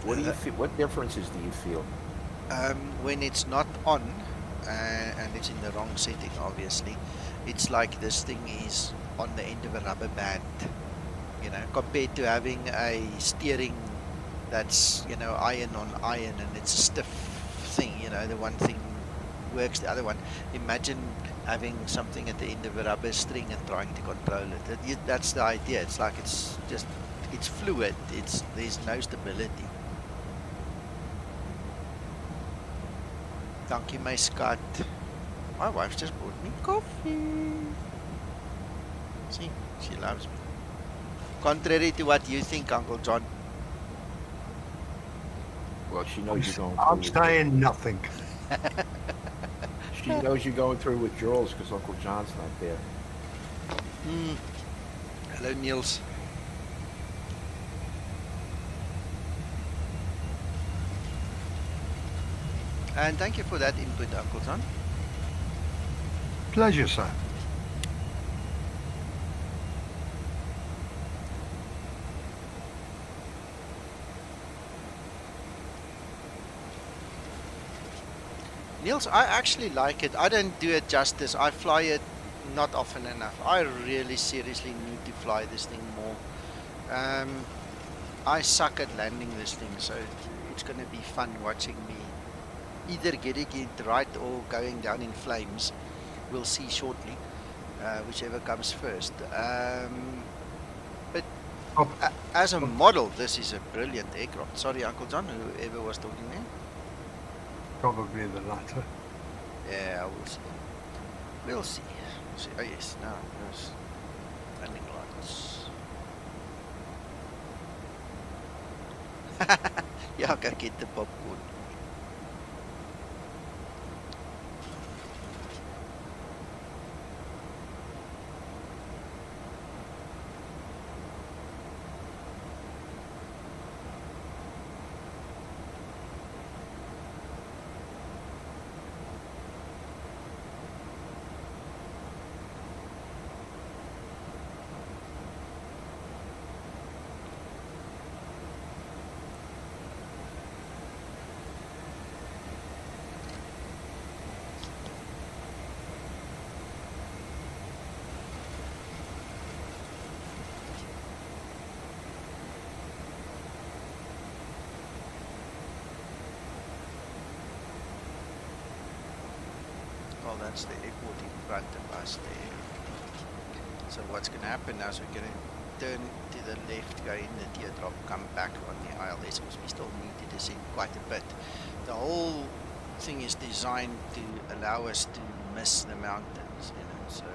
What do you feel? What differences do you feel? When it's not on, and it's in the wrong setting, obviously, it's like this thing is on the end of a rubber band, you know, compared to having a steering that's, you know, iron on iron, and it's a stiff thing, you know, the one thing works, the other one. Imagine having something at the end of a rubber string and trying to control it. That's the idea. It's like it's fluid. There's no stability. Thank you, my Scott. My wife just brought me coffee. See, she loves me. Contrary to what you think, Uncle John. Well, she knows you're going I'm through. saying nothing. She knows you're going through withdrawals because Uncle John's not there. Hello, Niels. And thank you for that input, Uncle John. Pleasure, sir. Niels, I actually like it. I don't do it justice. I fly it not often enough. I really seriously need to fly this thing more. I suck at landing this thing, so it's going to be fun watching me either getting it right or going down in flames. We'll see shortly, whichever comes first. But as a model, this is a brilliant aircraft. Sorry, Uncle John, whoever was talking there. Probably the latter. Yeah, we'll see. We'll see. Oh yes, no, there's landing lights. Yeah, go get the popcorn. Well, that's the airport in front of us there. So what's going to happen now is we're going to turn to the left, go in the teardrop, come back on the ILS, because we still need to descend quite a bit. The whole thing is designed to allow us to miss the mountains, you know, so.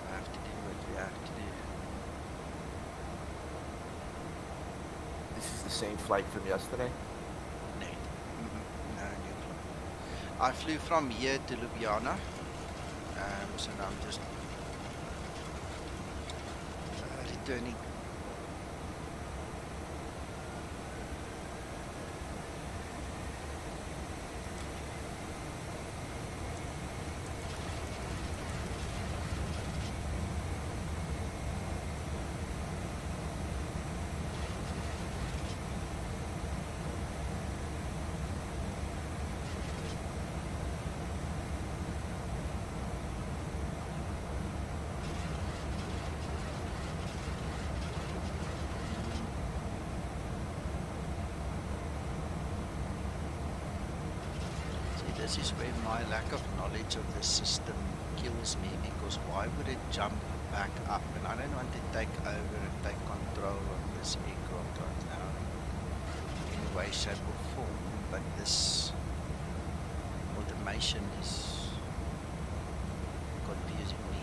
We have to do what we have to do. This is the same flight from yesterday? No, no new flight. I flew from here to Ljubljana, so now I'm just returning. This is where my lack of knowledge of the system kills me, because why would it jump back up? And I don't want to take over and take control of this aircraft right now in any way, shape or form, but this automation is confusing me.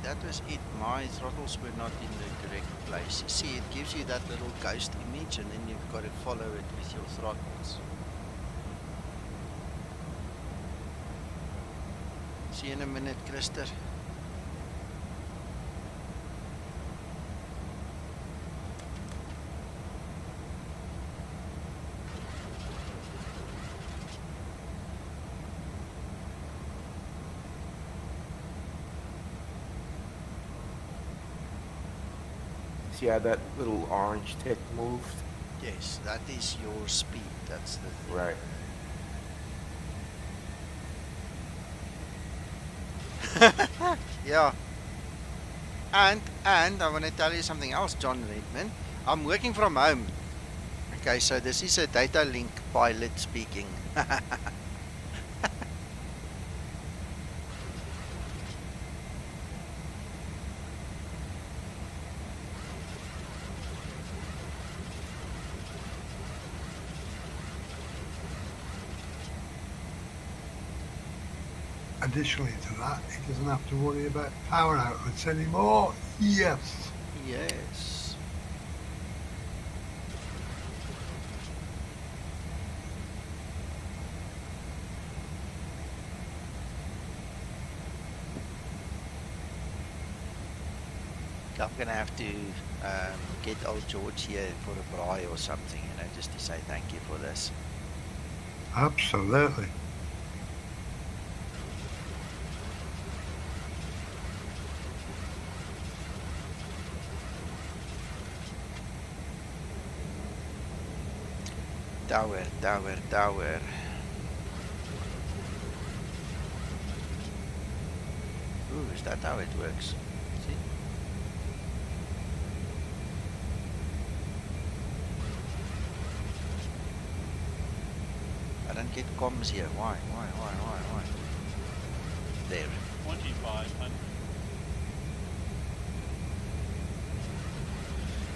That was it. My throttles were not in the correct place. You see, it gives you that little ghost image, and then you've got to follow it with your throttles. See you in a minute, Christer. See how that little orange tick moved? Yes, that is your speed. That's the thing. Right. Yeah. And I want to tell you something else, John Redman. I'm working from home. Okay, so this is a data link pilot speaking. Additionally to that, he doesn't have to worry about power outlets anymore. Yes. Yes. I'm gonna have to get old George here for a braai or something, you know, just to say thank you for this. Absolutely. Tower, tower, tower. Ooh, is that how it works? See? I don't get comms here. Why? There. 2500.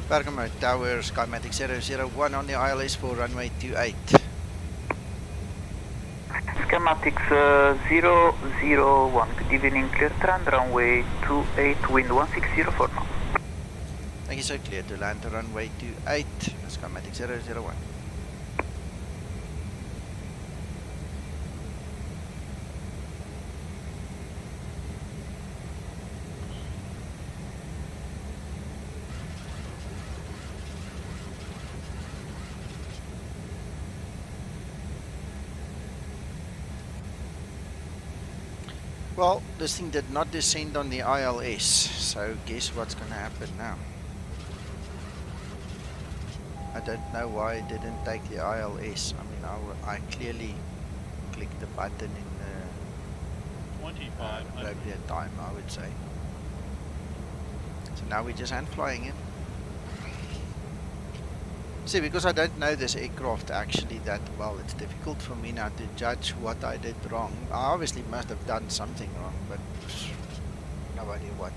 Bergamo Tower, Skymatix 001 on the ILS for runway 28. Skymatix 001, good evening, clear trend, runway 28, wind 160 for now. Thank you, sir. Clear to land to runway 28. Skymatix 001. Well, this thing did not descend on the ILS, so guess what's going to happen now? I don't know why it didn't take the ILS. I mean, I clearly clicked the button in the 25. appropriate time, I would say. So now we're just hand flying in. See, because I don't know this aircraft actually that well, it's difficult for me now to judge what I did wrong. I obviously must have done something wrong, but no idea what.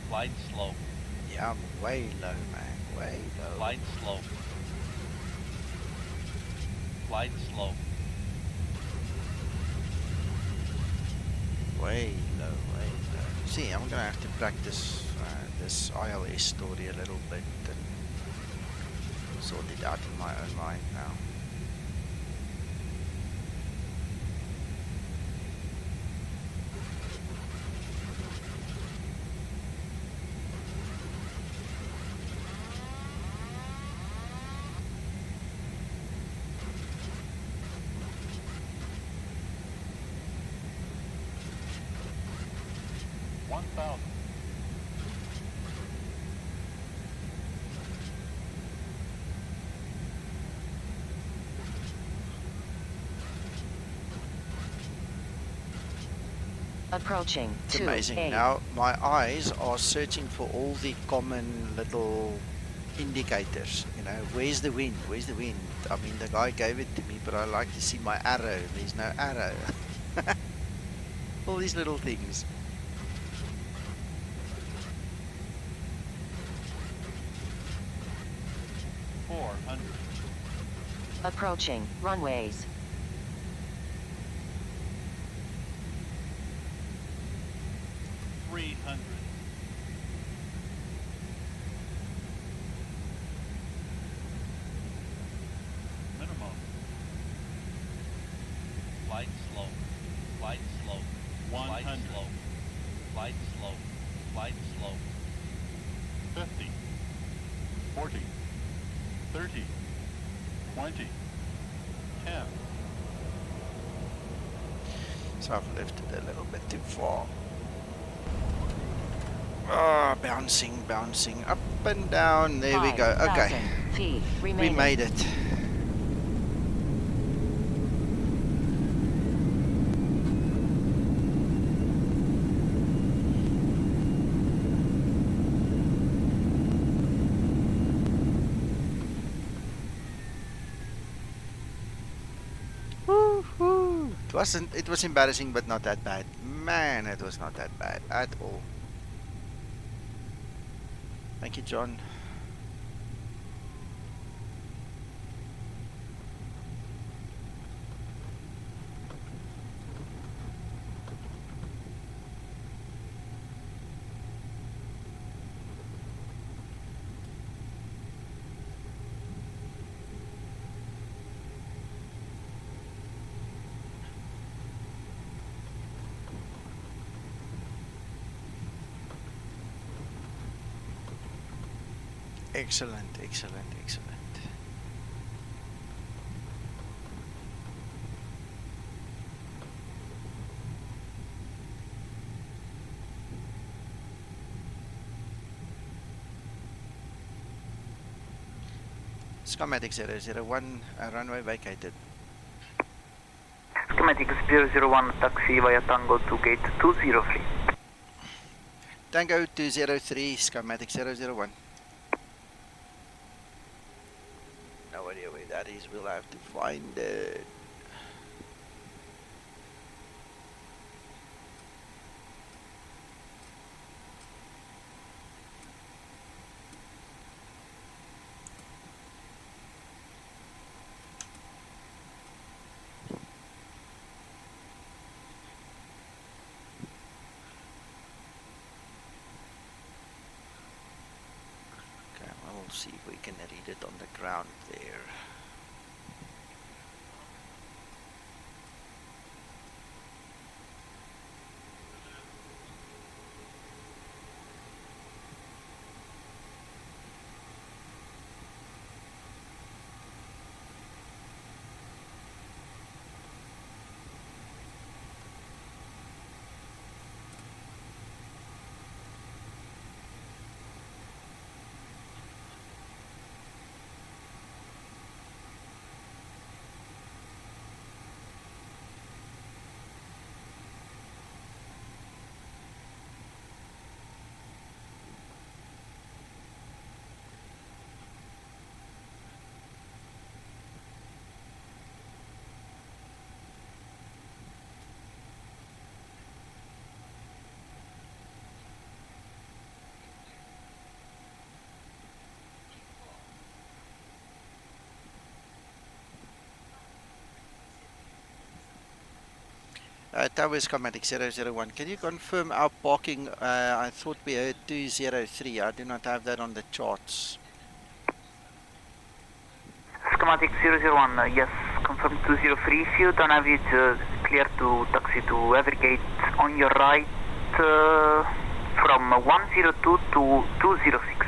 Glide slow. Yeah, I'm way low, man. Way low. Glide slow. Glide slow. Way low, way low. See, I'm gonna have to practice this ILS story a little bit and sort it out in my own mind now. Approaching. It's amazing. Now my eyes are searching for all the common little indicators. You know, where's the wind? Where's the wind? I mean, the guy gave it to me, but I like to see my arrow. There's no arrow. All these little things. Approaching. Runways. Minimum. Glide slow. Glide slow. 100. Glide slow. Glide slow. Glide slow. 50. 40. 30. 20. 10. So I've lifted a little bit too far. Ah, bouncing, bouncing, up and down. There we go. Okay, Feet we remaining. made it. Woo-hoo. It was embarrassing, but not that bad. Man, it was not that bad at all. Thank you, John. Excellent, excellent, excellent. Skymatix 001, runway vacated. Skymatix 001, taxi via Tango to gate 203. Tango 203, Skymatix 001. No idea where that is, we'll have to find it. We'll see if we can read it on the ground there. Tower Skymatix 001, can you confirm our parking? I thought we heard 203. I do not have that on the charts. Skymatix 001, yes, confirm 203. If you don't have it, clear to taxi to every gate on your right from 102 to 206.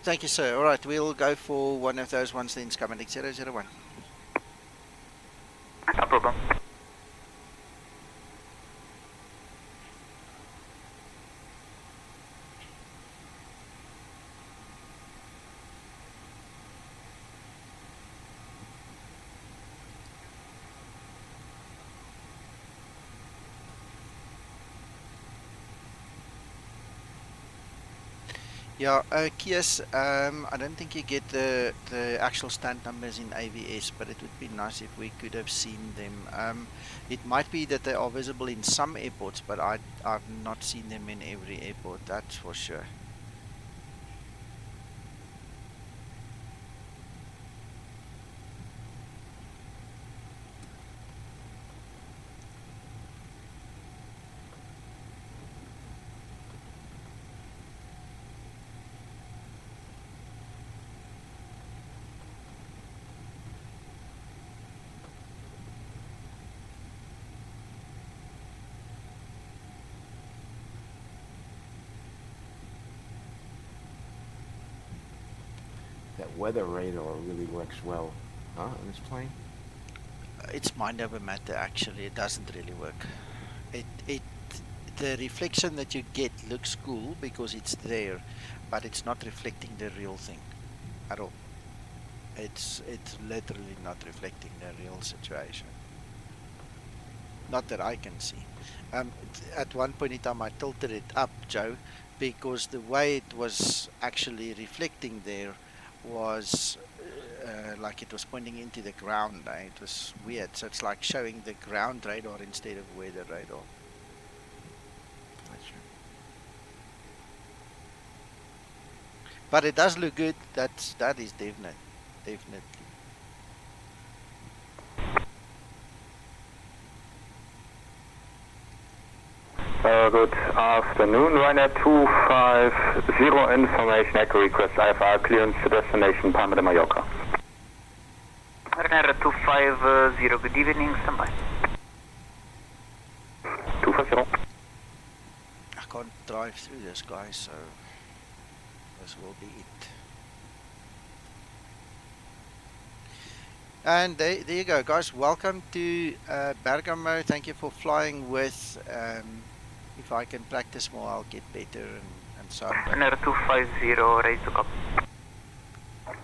Thank you, sir. All right, we'll go for one of those ones then, Skymatix 001. No problem. Yeah, Kias, I don't think you get the actual stand numbers in AVS, but it would be nice if we could have seen them. It might be that they are visible in some airports, but I've not seen them in every airport, that's for sure. That weather radar really works well, huh, on this plane? It's mind over matter, actually. It doesn't really work. The reflection that you get looks cool because it's there, but it's not reflecting the real thing at all. It's literally not reflecting the real situation. Not that I can see. At one point in time I tilted it up, Joe, because the way it was actually reflecting there was like it was pointing into the ground. It was weird. So it's like showing the ground radar instead of weather radar. But it does look good. That is definitely. Good afternoon, Ryanair 250 information echo request IFR clearance to destination Palma de Mallorca. Ryanair 250, good evening, standby. 250. I can't drive through this, guys, so this will be it. And there you go, guys. Welcome to Bergamo. Thank you for flying with. If I can practice more, I'll get better and Sound. Ryanair 250, ready to copy.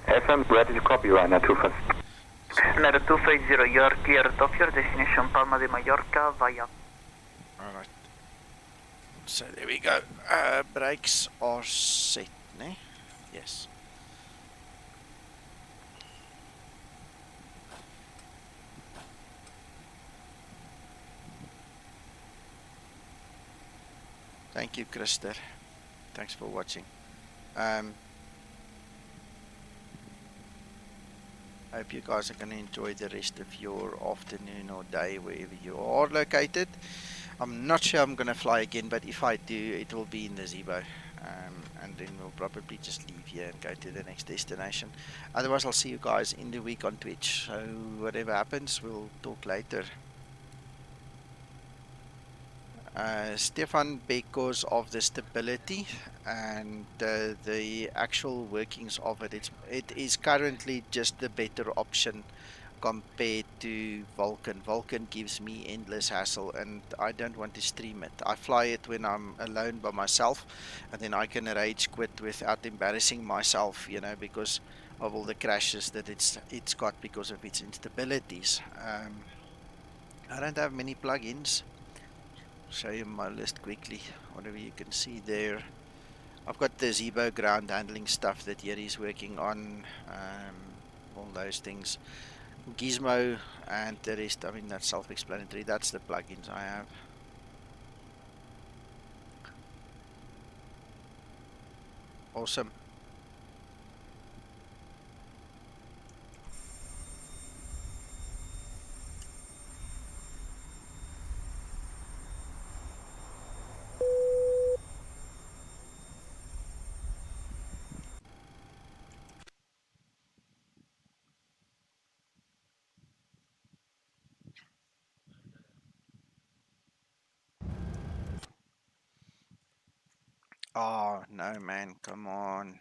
FM, ready to copy, Ryanair 250. Ryanair 250, you are cleared of your destination Palma de Mallorca via. Alright. So there we go. Brakes are set, ne? Yes. Thank you, Krister. Thanks for watching. I hope you guys are going to enjoy the rest of your afternoon or day wherever you are located. I'm not sure I'm going to fly again, but if I do, it will be in the Zebo. And then we'll probably just leave here and go to the next destination. Otherwise, I'll see you guys in the week on Twitch. So whatever happens, we'll talk later. Stefan, because of the stability and the actual workings of it, it is currently just the better option compared to Vulcan. Vulcan gives me endless hassle and I don't want to stream it. I fly it when I'm alone by myself and then I can rage quit without embarrassing myself, you know, because of all the crashes that it's got because of its instabilities. I don't have many plugins. Show you my list quickly, whatever you can see there. I've got the Zebo ground handling stuff that Yeri's working on, all those things. Gizmo and the rest, I mean that's self-explanatory, that's the plugins I have. Awesome. Oh no man, come on.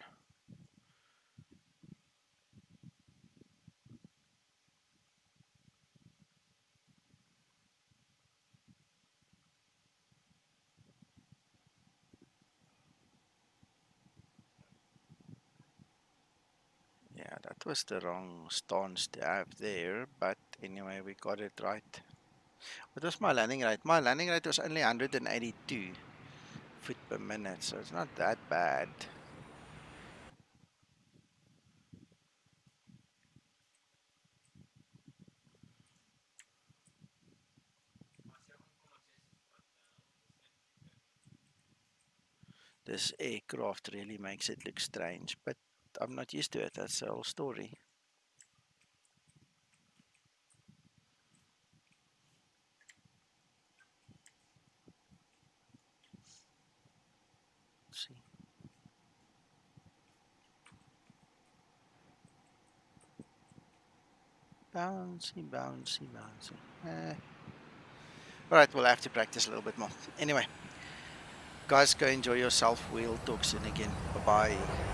Yeah, that was the wrong stance to have there, but anyway, we got it right. What was my landing rate? My landing rate was only 182 feet per minute, so it's not that bad. This aircraft really makes it look strange, but I'm not used to it. That's the whole story. Let's see. Bouncy, bouncy, bouncy. Alright, we'll have to practice a little bit more. Anyway, guys, go enjoy yourself. We'll talk soon again. Bye-bye.